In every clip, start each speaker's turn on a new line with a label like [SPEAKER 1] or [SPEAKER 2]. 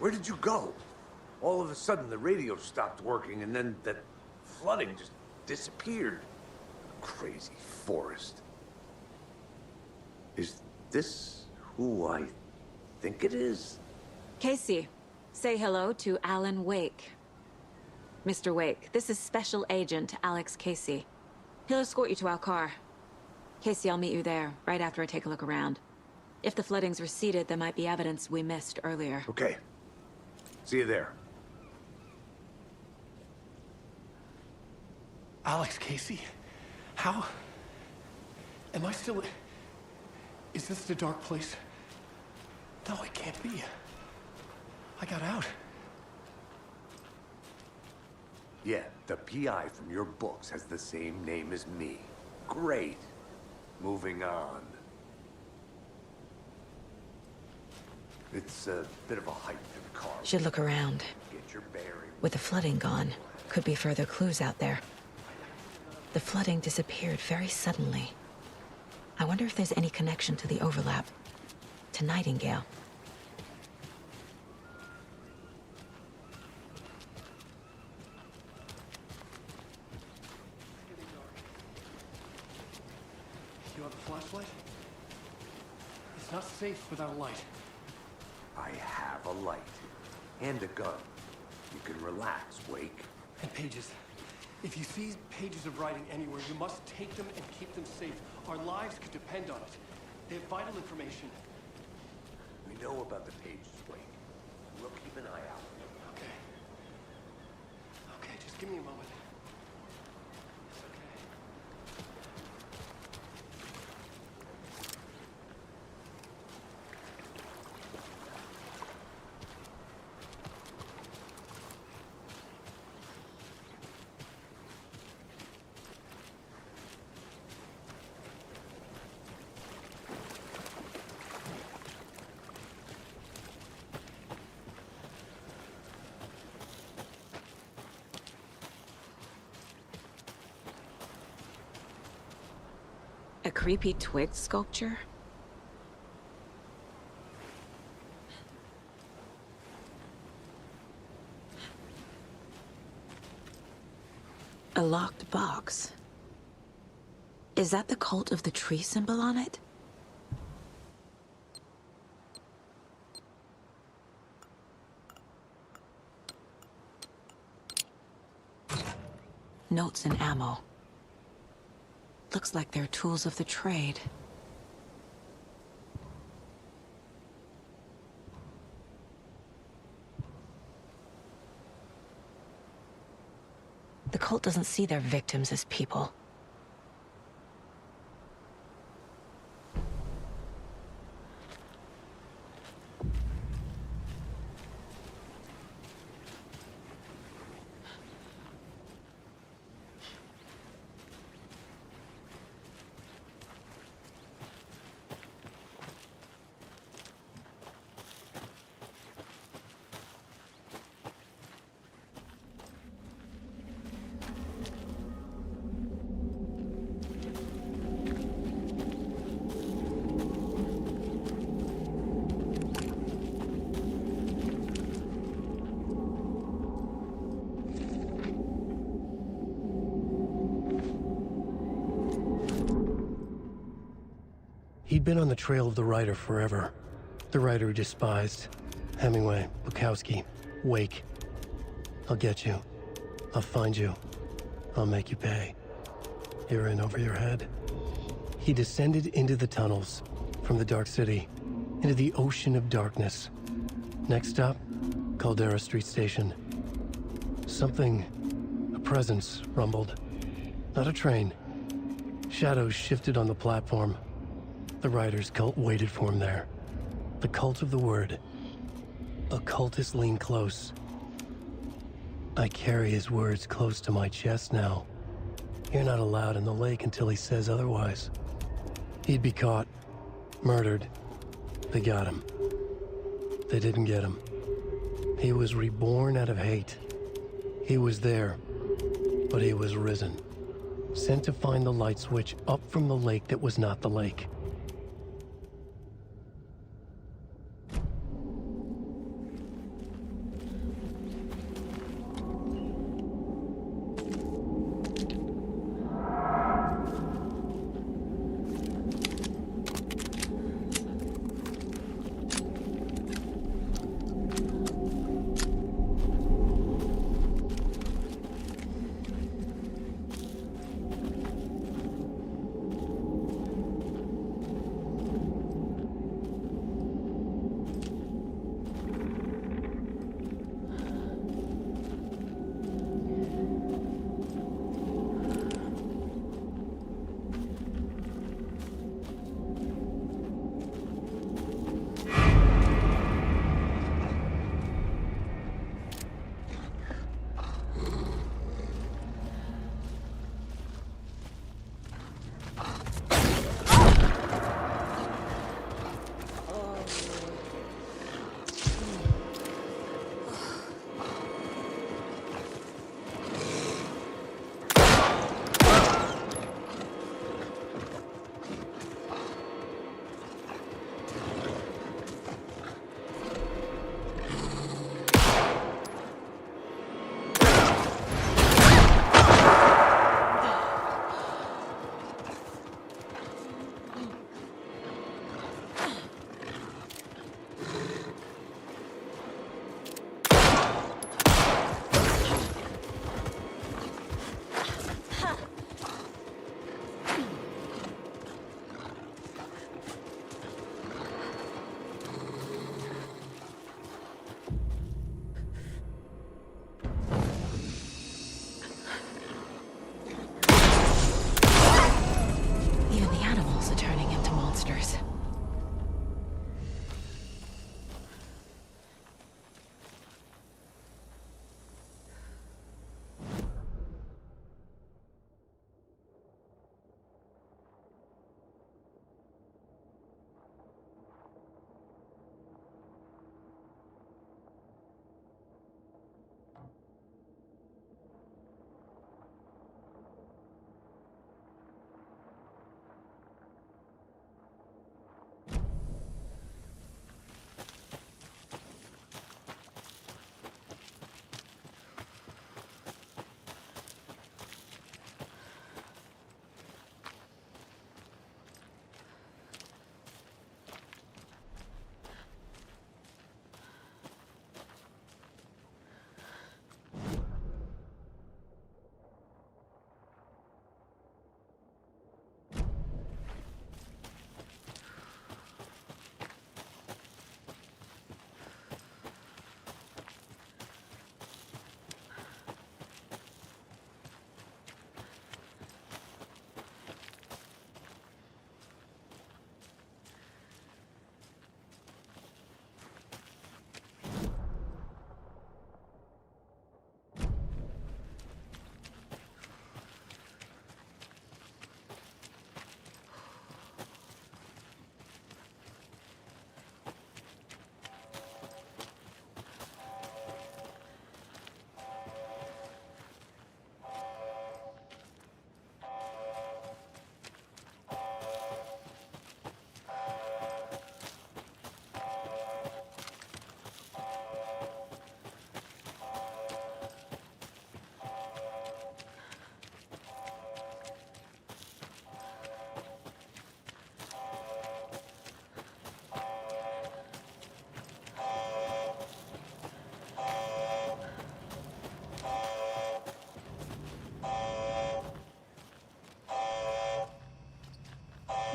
[SPEAKER 1] Where did you go? All of a sudden, the radio stopped working, and then that flooding just disappeared. Crazy forest. Is this who I think it is?
[SPEAKER 2] Casey, say hello to Alan Wake. Mr. Wake, this is Special Agent Alex Casey. He'll escort you to our car. Casey, I'll meet you there, right after I take a look around. If the flooding's receded, there might be evidence we missed earlier.
[SPEAKER 1] Okay. See you there.
[SPEAKER 3] Alex Casey? How? Am I still... Is this the dark place? No, it can't be. I got out.
[SPEAKER 1] Yeah, the PI from your books has the same name as me. Great. Moving on. It's a bit of a hike to the car.
[SPEAKER 2] Should look around.
[SPEAKER 1] Get your bearings.
[SPEAKER 2] With the flooding gone, could be further clues out there. The flooding disappeared very suddenly. I wonder if there's any connection to the overlap. To Nightingale.
[SPEAKER 3] You have a flashlight? It's not safe without a light.
[SPEAKER 1] I have a light. And a gun. You can relax, Wake.
[SPEAKER 3] And pages. If you see pages of writing anywhere, you must take them and keep them safe. Our lives could depend on it. They have vital information.
[SPEAKER 1] We know about the pages, Wake. We'll keep an eye out.
[SPEAKER 3] Okay. Okay, just give me a moment. It's okay.
[SPEAKER 2] A creepy twig sculpture? A locked box. Is that the cult of the tree symbol on it? Notes and ammo. Looks like they're tools of the trade. The cult doesn't see their victims as people.
[SPEAKER 3] He'd been on the trail of the writer forever. The writer he despised. Hemingway, Bukowski, Wake. I'll get you. I'll find you. I'll make you pay. You're in over your head. He descended into the tunnels, from the Dark City, into the ocean of darkness. Next stop, Caldera Street Station. Something, a presence, rumbled. Not a train. Shadows shifted on the platform. The writer's cult waited for him there. The cult of the word. Occultists lean close. I carry his words close to my chest now. You're not allowed in the lake until he says otherwise. He'd be caught. Murdered. They got him. They didn't get him. He was reborn out of hate. He was there, but he was risen. Sent to find the light switch up from the lake that was not the lake.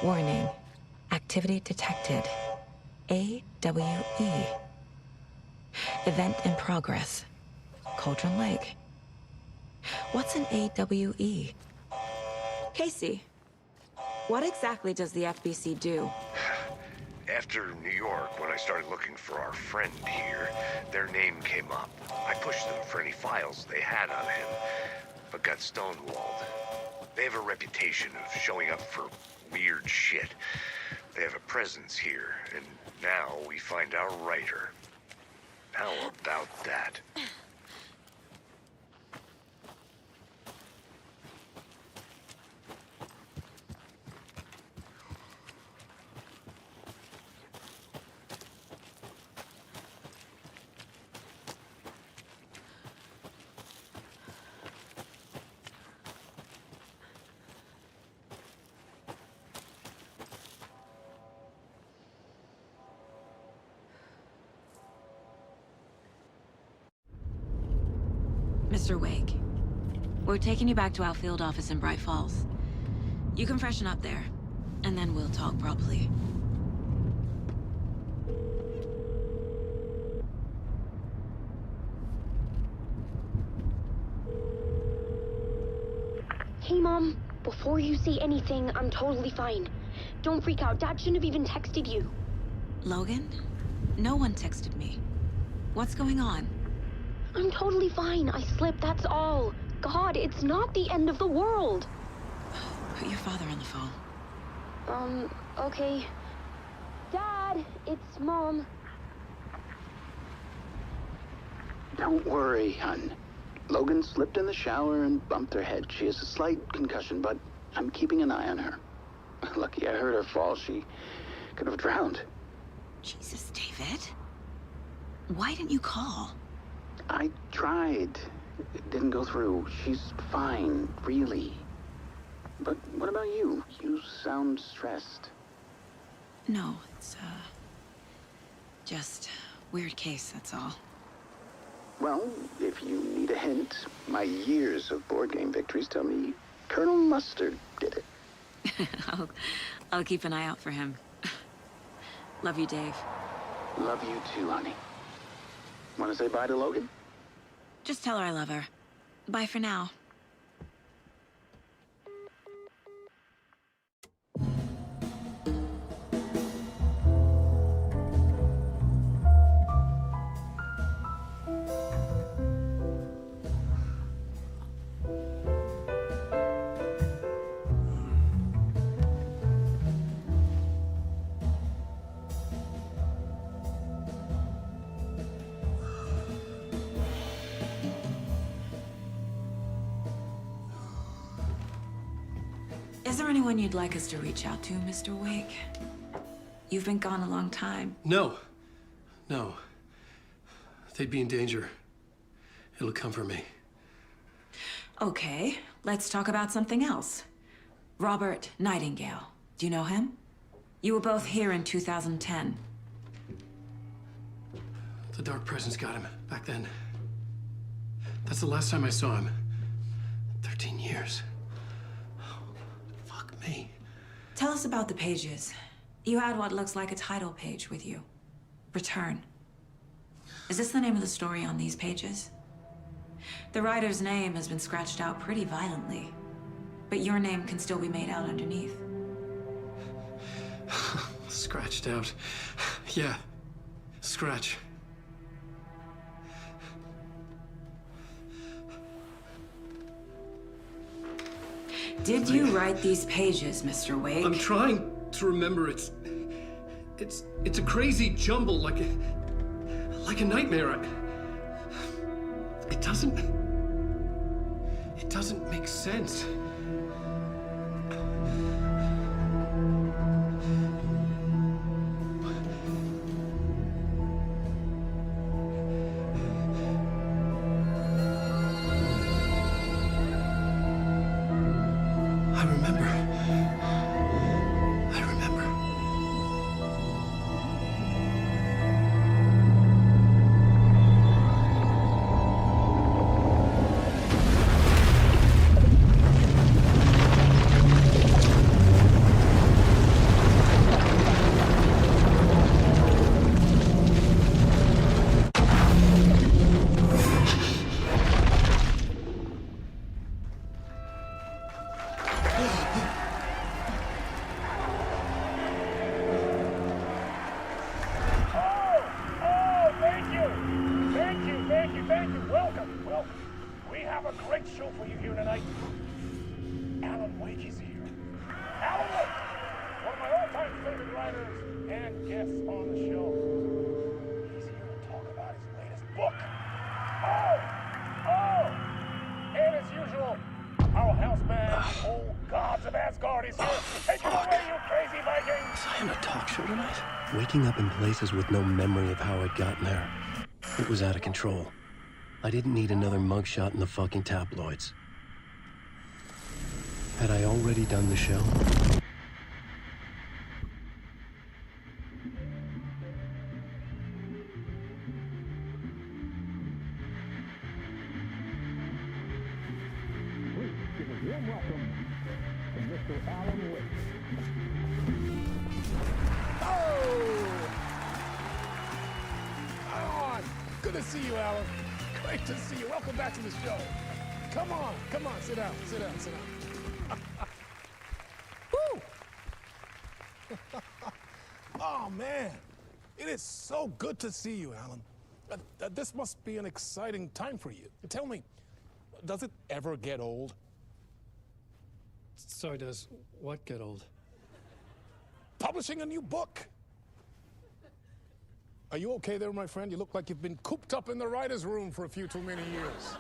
[SPEAKER 2] Warning. Activity detected. AWE. Event in progress. Cauldron Lake. What's an AWE? Casey, what exactly does the FBC do?
[SPEAKER 1] After New York, when I started looking for our friend here, their name came up. I pushed them for any files they had on him, but got stonewalled. They have a reputation of showing up for weird shit. They have a presence here, and now we find our writer. How about that?
[SPEAKER 2] Mr. Wake, we're taking you back to our field office in Bright Falls. You can freshen up there, and then we'll talk properly.
[SPEAKER 4] Hey, Mom. Before you say anything, I'm totally fine. Don't freak out. Dad shouldn't have even texted you.
[SPEAKER 2] Logan? No one texted me. What's going on?
[SPEAKER 4] I'm totally fine. I slipped, that's all. God, it's not the end of the world.
[SPEAKER 2] Put your father on the phone.
[SPEAKER 4] Okay. Dad, it's Mom.
[SPEAKER 5] Don't worry, hon. Logan slipped in the shower and bumped her head. She has a slight concussion, but I'm keeping an eye on her. Lucky I heard her fall. She could have drowned.
[SPEAKER 2] Jesus, David. Why didn't you call?
[SPEAKER 5] I tried. It didn't go through. She's fine, really. But what about you? You sound stressed.
[SPEAKER 2] No, it's, just weird case, that's all.
[SPEAKER 5] Well, if you need a hint, my years of board game victories tell me Colonel Mustard did it.
[SPEAKER 2] I'll keep an eye out for him. Love you, Dave.
[SPEAKER 5] Love you too, honey. Want to say bye to Logan?
[SPEAKER 2] Just tell her I love her. Bye for now. Is there anyone you'd like us to reach out to, Mr. Wake? You've been gone a long time.
[SPEAKER 3] No. No. They'd be in danger. It'll come for me.
[SPEAKER 2] Okay, let's talk about something else. Robert Nightingale. Do you know him? You were both here in 2010.
[SPEAKER 3] The Dark Presence got him back then. That's the last time I saw him. 13 years. Fuck me.
[SPEAKER 2] Tell us about the pages. You had what looks like a title page with you. Return. Is this the name of the story on these pages? The writer's name has been scratched out pretty violently, but your name can still be made out underneath.
[SPEAKER 3] Scratched out. Yeah. Scratch.
[SPEAKER 2] Did you write these pages, Mr. Wake?
[SPEAKER 3] I'm trying to remember. It's a crazy jumble, like a nightmare. It doesn't make sense. I remember.
[SPEAKER 6] authorities here. Take it away, you crazy Vikings!
[SPEAKER 3] Was I on a talk show tonight? Waking up in places with no memory of how I'd gotten there. It was out of control. I didn't need another mugshot in the fucking tabloids. Had I already done the show?
[SPEAKER 6] Good to see you, Alan. Great to see you. Welcome back to the show. Come on, sit down. Woo! Oh, man. It is so good to see you, Alan. This must be an exciting time for you. Tell me, does it ever get old?
[SPEAKER 3] Sorry, does what get old?
[SPEAKER 6] Publishing a new book. Are you okay there, my friend? You look like you've been cooped up in the writer's room for a few too many years.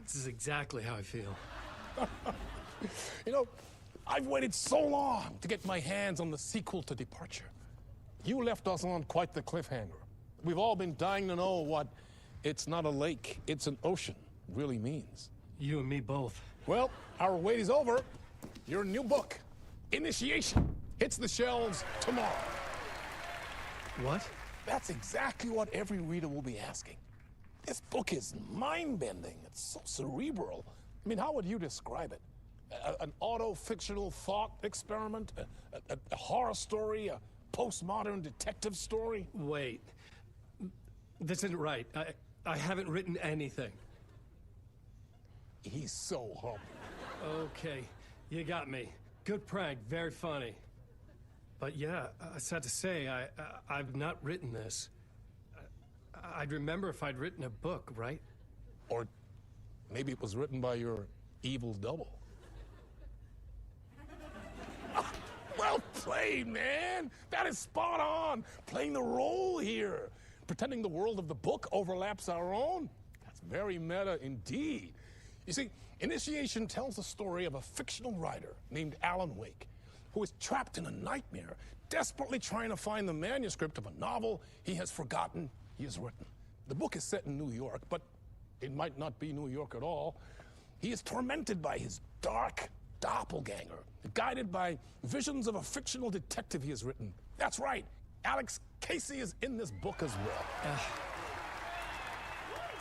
[SPEAKER 3] This is exactly how I feel.
[SPEAKER 6] You know, I've waited so long to get my hands on the sequel to Departure. You left us on quite the cliffhanger. We've all been dying to know what "it's not a lake, it's an ocean" really means.
[SPEAKER 3] You and me both.
[SPEAKER 6] Well, our wait is over. Your new book, Initiation, hits the shelves tomorrow.
[SPEAKER 3] What?
[SPEAKER 6] That's exactly what every reader will be asking. This book is mind-bending. It's so cerebral. I mean, how would you describe it? An auto-fictional thought experiment? A horror story? A postmodern detective story?
[SPEAKER 3] Wait. This isn't right. I haven't written anything.
[SPEAKER 6] He's so humble.
[SPEAKER 3] Okay, you got me. Good prank, very funny. But yeah, sad to say, I've not written this. I'd remember if I'd written a book, right?
[SPEAKER 6] Or maybe it was written by your evil double. Well played, man! That is spot on! Playing the role here. Pretending the world of the book overlaps our own. That's very meta indeed. You see, Initiation tells the story of a fictional writer named Alan Wake, who is trapped in a nightmare, desperately trying to find the manuscript of a novel he has forgotten he has written. The book is set in New York, but it might not be New York at all. He is tormented by his dark doppelganger, guided by visions of a fictional detective he has written. That's right, Alex Casey is in this book as well.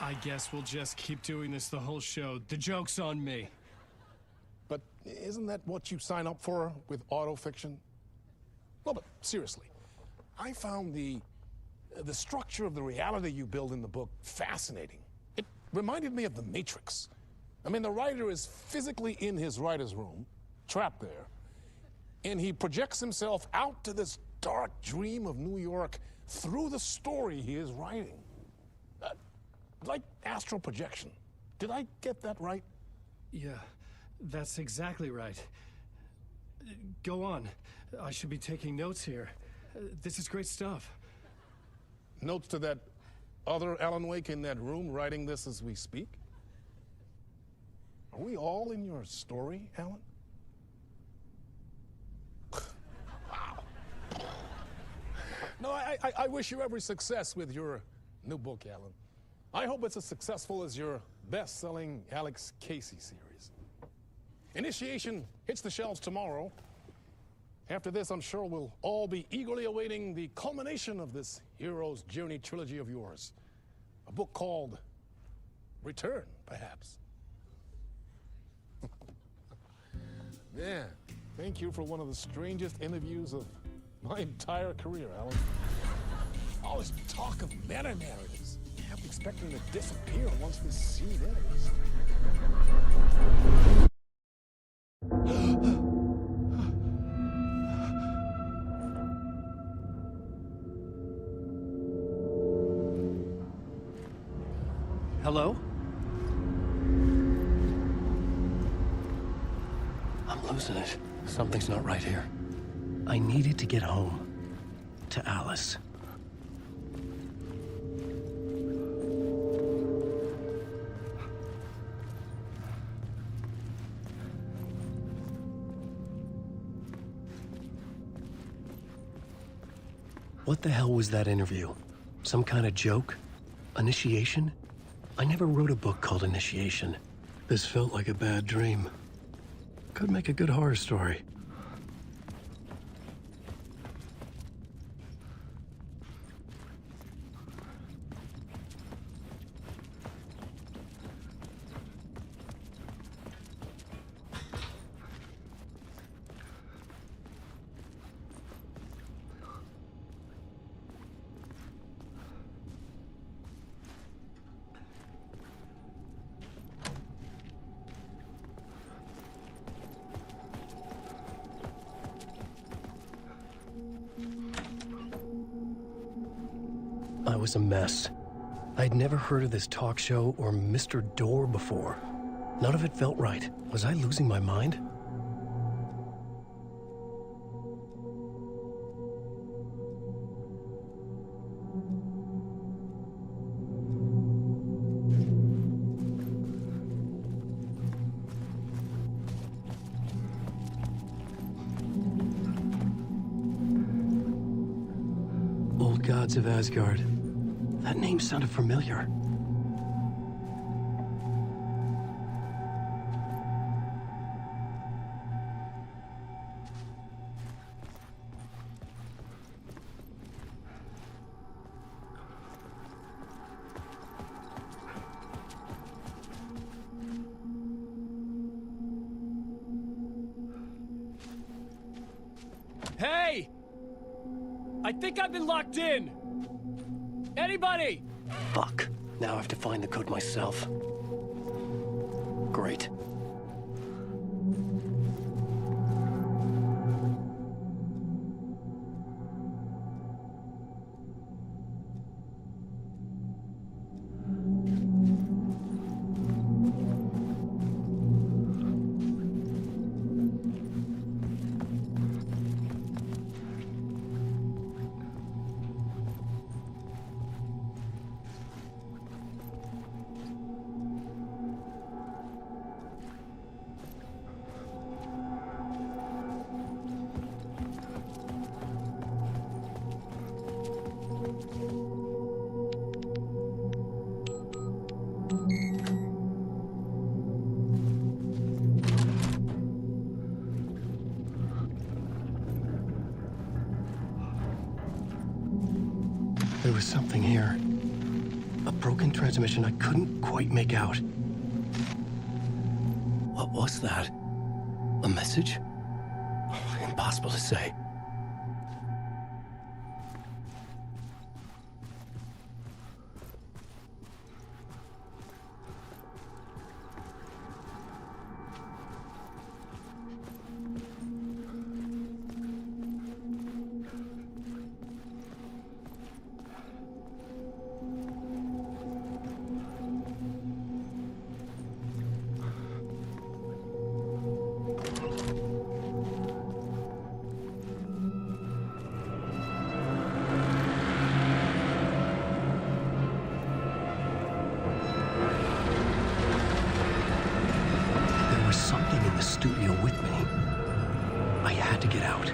[SPEAKER 3] I guess we'll just keep doing this the whole show. The joke's on me.
[SPEAKER 6] But isn't that what you sign up for with autofiction? No, but seriously, I found the structure of the reality you build in the book fascinating. It reminded me of The Matrix. I mean, the writer is physically in his writer's room, trapped there, and he projects himself out to this dark dream of New York through the story he is writing. Like astral projection. Did I get that right?
[SPEAKER 3] Yeah, that's exactly right. Go on. I should be taking notes here. This is great stuff.
[SPEAKER 6] Notes to that other Alan Wake in that room writing this as we speak? Are we all in your story, Alan? Wow. No, I wish you every success with your new book, Alan. I hope it's as successful as your best-selling Alex Casey series. Initiation hits the shelves tomorrow. After this, I'm sure we'll all be eagerly awaiting the culmination of this hero's journey trilogy of yours. A book called Return, perhaps. Man, thank you for one of the strangest interviews of my entire career, Alan. All this talk of meta-narratives. I kept expecting to disappear once this scene ends.
[SPEAKER 3] Hello? I'm losing it. Something's not right here. I needed to get home. To Alice. What the hell was that interview? Some kind of joke? Initiation? I never wrote a book called Initiation. This felt like a bad dream. Could make a good horror story. I was a mess. I'd never heard of this talk show or Mr. Door before. None of it felt right. Was I losing my mind? Old Gods of Asgard. That name sounded familiar.
[SPEAKER 7] Hey! I think I've been locked in! Anybody?
[SPEAKER 3] Fuck. Now I have to find the code myself. Great. There was something here. A broken transmission I couldn't quite make out. What was that? A message? Impossible to say. Something in the studio with me. I had to get out.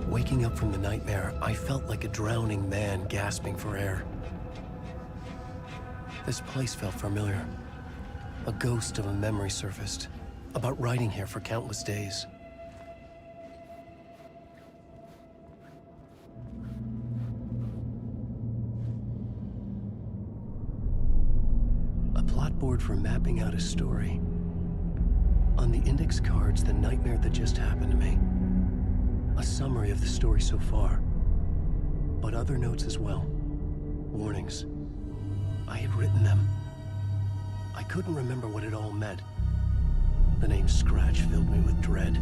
[SPEAKER 3] Waking up from the nightmare, I felt like a drowning man gasping for air. This place felt familiar. A ghost of a memory surfaced, about riding here for countless days. A plot board for mapping out a story. On the index cards, the nightmare that just happened to me. A summary of the story so far, but other notes as well. Warnings. I had written them. I couldn't remember what it all meant. The name Scratch filled me with dread.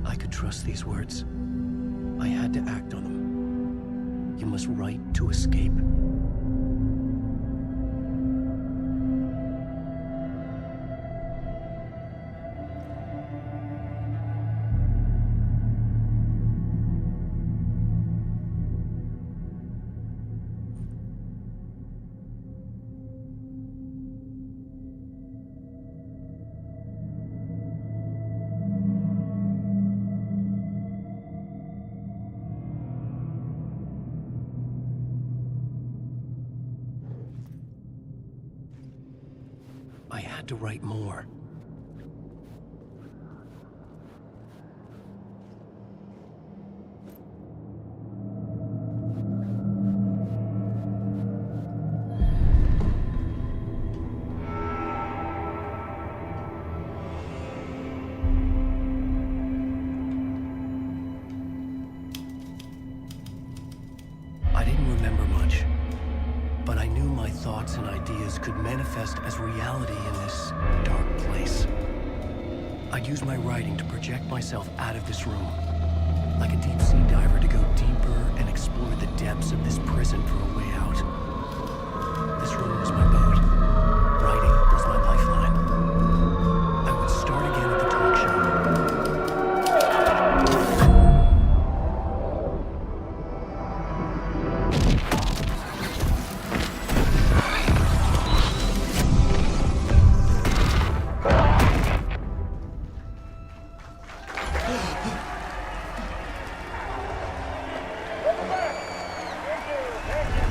[SPEAKER 3] I could trust these words. I had to act on them. You must write to escape. I had to write more. I didn't remember much, but I knew my thoughts and ideas could manifest as reality in this dark place. I'd use my writing to project myself out of this room, like a deep-sea diver to go deeper and explore the depths of this prison for a way out. This room was my boat. Writing was my lifeline. I would start again at the talk show.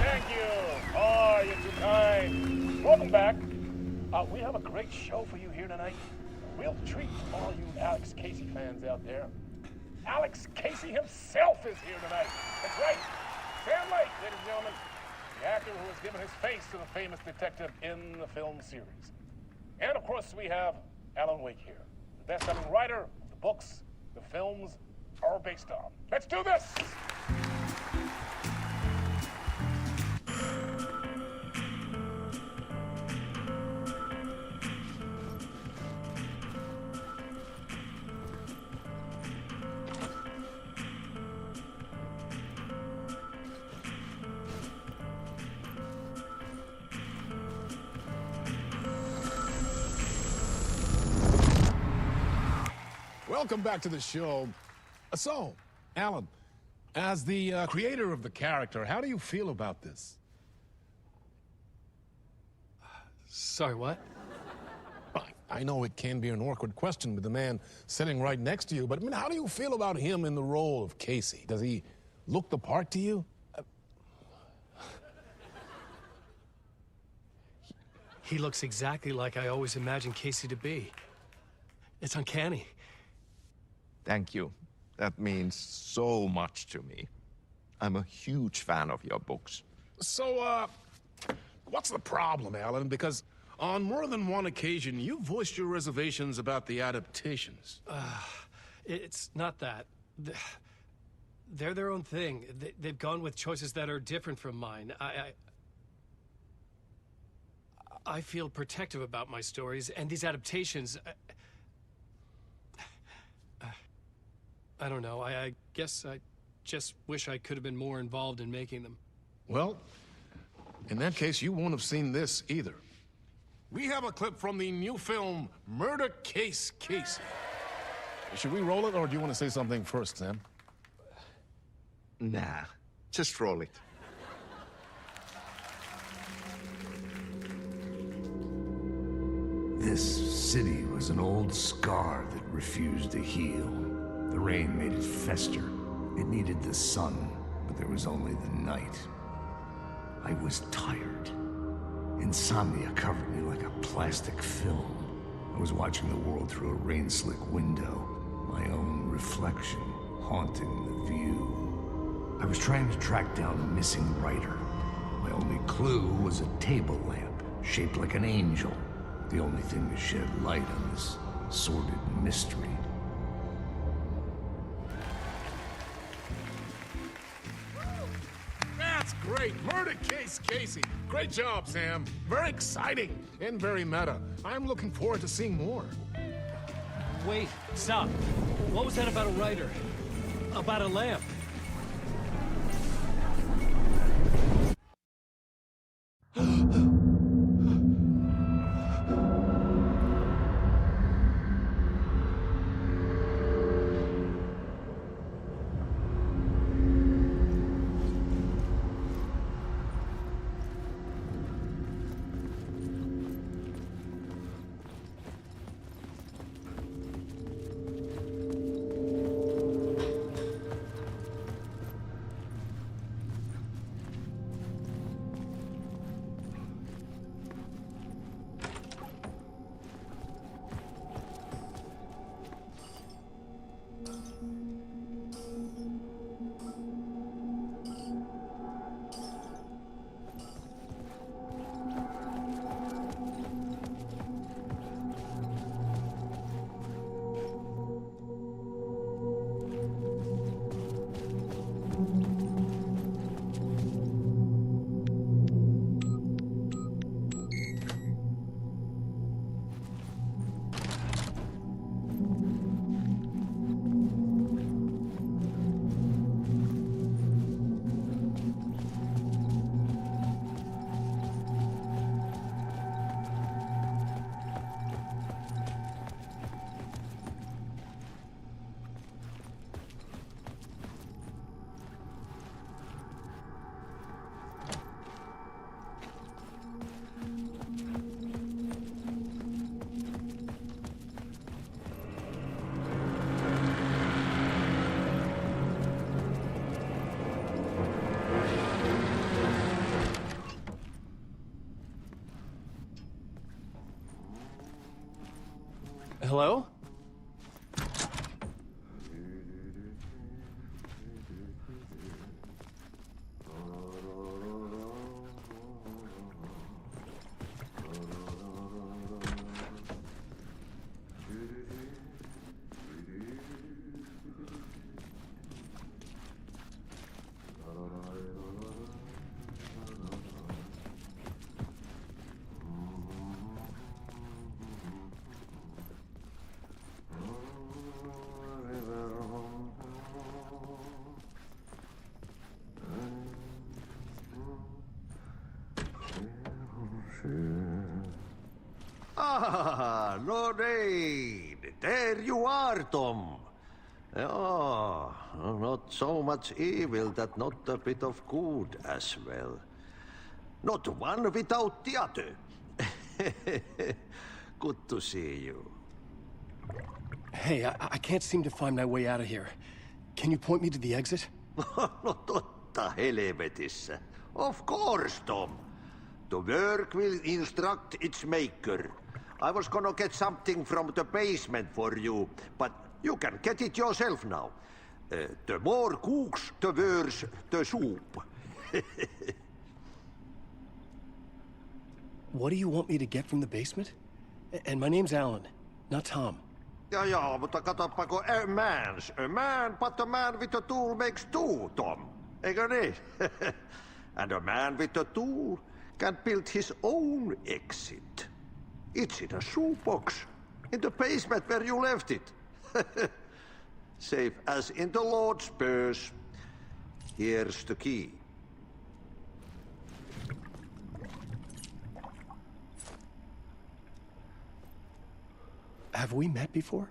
[SPEAKER 6] Thank you. Oh, you're too kind. Welcome back. We have a great show for you here tonight. We'll treat all you Alex Casey fans out there. Alex Casey himself is here tonight. That's right. Sam Lake, ladies and gentlemen. The actor who has given his face to the famous detective in the film series. And of course, we have Alan Wake here. The best-selling writer the books the films are based on. Let's do this! Welcome back to the show. So, Alan, as the creator of the character, how do you feel about this?
[SPEAKER 3] Sorry, what?
[SPEAKER 6] I know it can be an awkward question with the man sitting right next to you, but I mean, how do you feel about him in the role of Casey? Does he look the part to you?
[SPEAKER 3] He looks exactly like I always imagined Casey to be. It's uncanny.
[SPEAKER 8] Thank you. That means so much to me. I'm a huge fan of your books.
[SPEAKER 6] So, what's the problem, Alan? Because on more than one occasion, you voiced your reservations about the adaptations.
[SPEAKER 3] It's not that. They're their own thing. They've gone with choices that are different from mine. I feel protective about my stories, and these adaptations... I don't know. I guess I just wish I could have been more involved in making them.
[SPEAKER 6] Well, in that case, you won't have seen this either. We have a clip from the new film, Murder Case Casey. Should we roll it, or do you want to say something first, Sam?
[SPEAKER 8] Nah, just roll it.
[SPEAKER 9] This city was an old scar that refused to heal. The rain made it fester. It needed the sun, but there was only the night. I was tired. Insomnia covered me like a plastic film. I was watching the world through a rain-slick window, my own reflection haunting the view. I was trying to track down a missing writer. My only clue was a table lamp, shaped like an angel. The only thing to shed light on this sordid mystery.
[SPEAKER 6] That's great. Murder Case Casey. Great job, Sam. Very exciting and very meta. I'm looking forward to seeing more.
[SPEAKER 7] Wait, stop. What was that about a writer? About a lamp? Hello?
[SPEAKER 10] Ah, Lorraine! There you are, Tom. Oh, not so much evil that not a bit of good as well. Not one without the other. Good to see you.
[SPEAKER 3] Hey, I can't seem to find my way out of here. Can you point me to the exit?
[SPEAKER 10] No totta helvetissä. Of course, Tom. The work will instruct its maker. I was gonna get something from the basement for you, but you can get it yourself now. The more cooks, the worse the soup.
[SPEAKER 3] What do you want me to get from the basement? And my name's Alan, not Tom.
[SPEAKER 10] Ja, mutta katoppa, kun a man, but a man with a tool makes two, Tom. Eikö niin? And a man with a tool can build his own exit. It's in a shoebox, in the basement where you left it. Safe as in the Lord's purse. Here's the key.
[SPEAKER 3] Have we met before?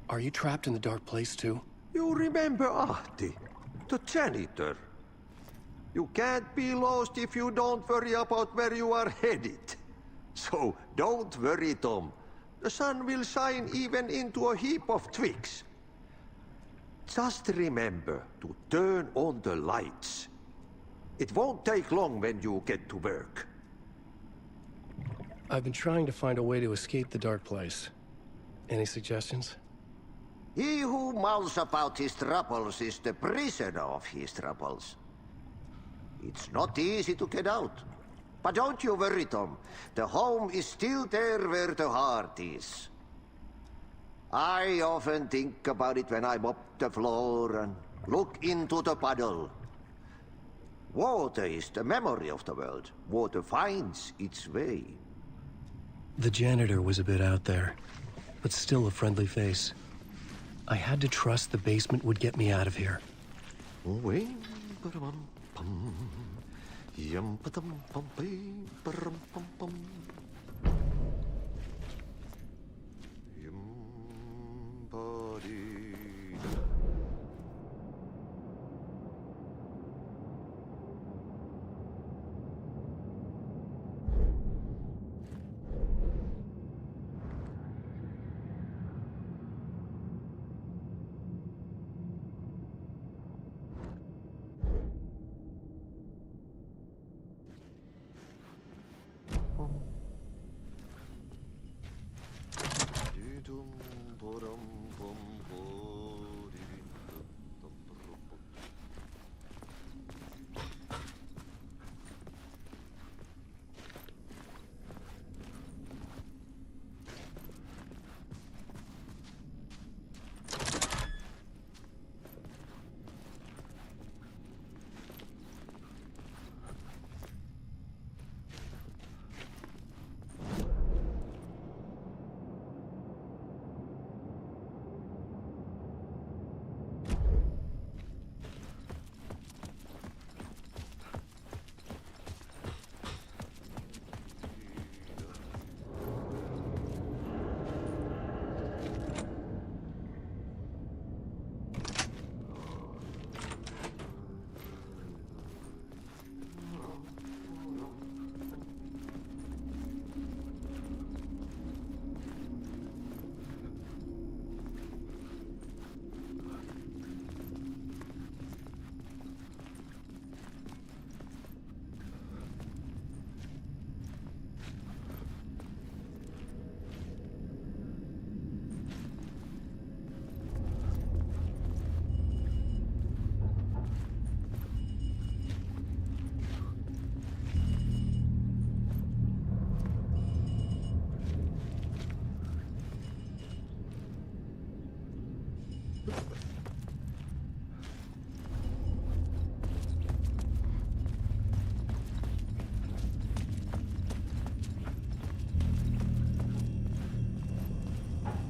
[SPEAKER 3] Are you trapped in the dark place too?
[SPEAKER 10] You remember Ahti, the janitor. You can't be lost if you don't worry about where you are headed. So don't worry, Tom. The sun will shine even into a heap of twigs. Just remember to turn on the lights. It won't take long when you get to work.
[SPEAKER 3] I've been trying to find a way to escape the dark place. Any suggestions?
[SPEAKER 10] He who mouths about his troubles is the prisoner of his troubles. It's not easy to get out. But don't you worry, Tom. The home is still there where the heart is. I often think about it when I mop the floor and look into the puddle. Water is the memory of the world. Water finds its way.
[SPEAKER 3] The janitor was a bit out there, but still a friendly face. I had to trust the basement would get me out of here.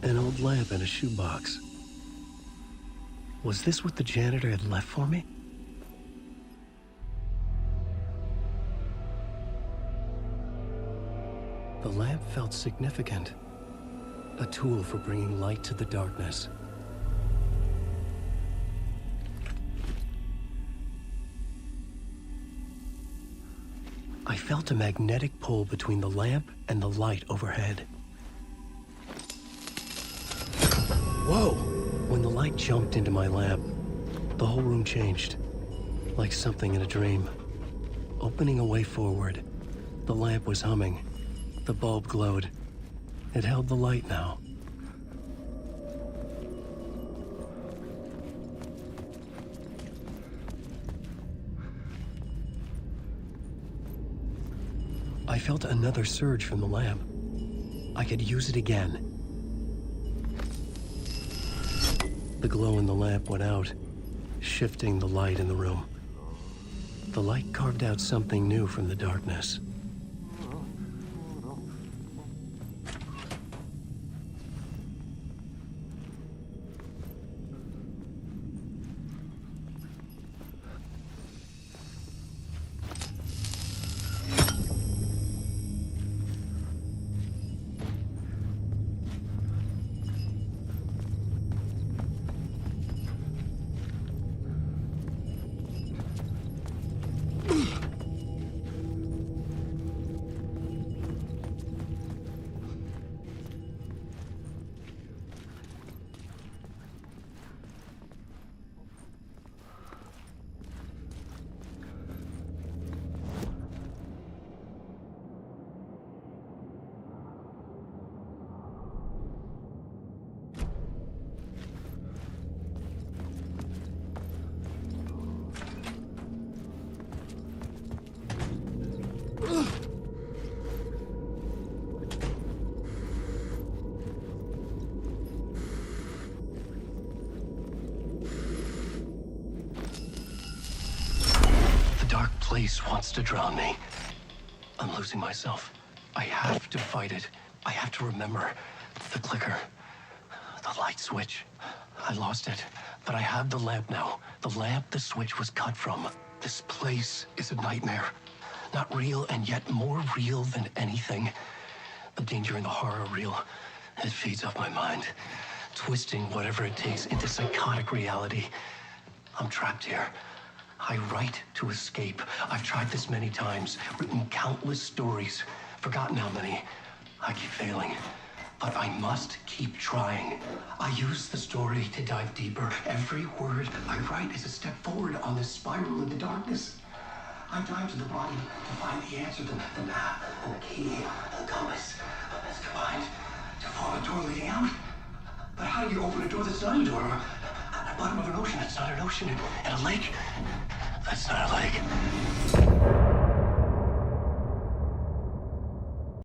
[SPEAKER 3] An old lamp in a shoebox. Was this what the janitor had left for me? The lamp felt significant. A tool for bringing light to the darkness. I felt a magnetic pull between the lamp and the light overhead. Whoa! When the light jumped into my lamp, the whole room changed, like something in a dream. Opening a way forward, the lamp was humming. The bulb glowed. It held the light now. I felt another surge from the lamp. I could use it again. The glow in the lamp went out, shifting the light in the room. The light carved out something new from the darkness. place wants to drown me. I'm losing myself. I have to fight it. I have to remember the clicker, the light switch. I lost it, but I have the lamp now. The lamp the switch was cut from. This place is a nightmare. Not real, and yet more real than anything. The danger and the horror real. It feeds off my mind, twisting whatever it takes into psychotic reality. I'm trapped here. I write to escape. I've tried this many times, written countless stories, forgotten how many. I keep failing, but I must keep trying. I use the story to dive deeper. Every word I write is a step forward on this spiral into darkness. I dive to the bottom to find the answer, the map, and the key, and the compass. It's combined to form a door leading out. But how do you open a door that's not a door? At the bottom of an ocean, that's not an ocean. And a lake, that's not a lake.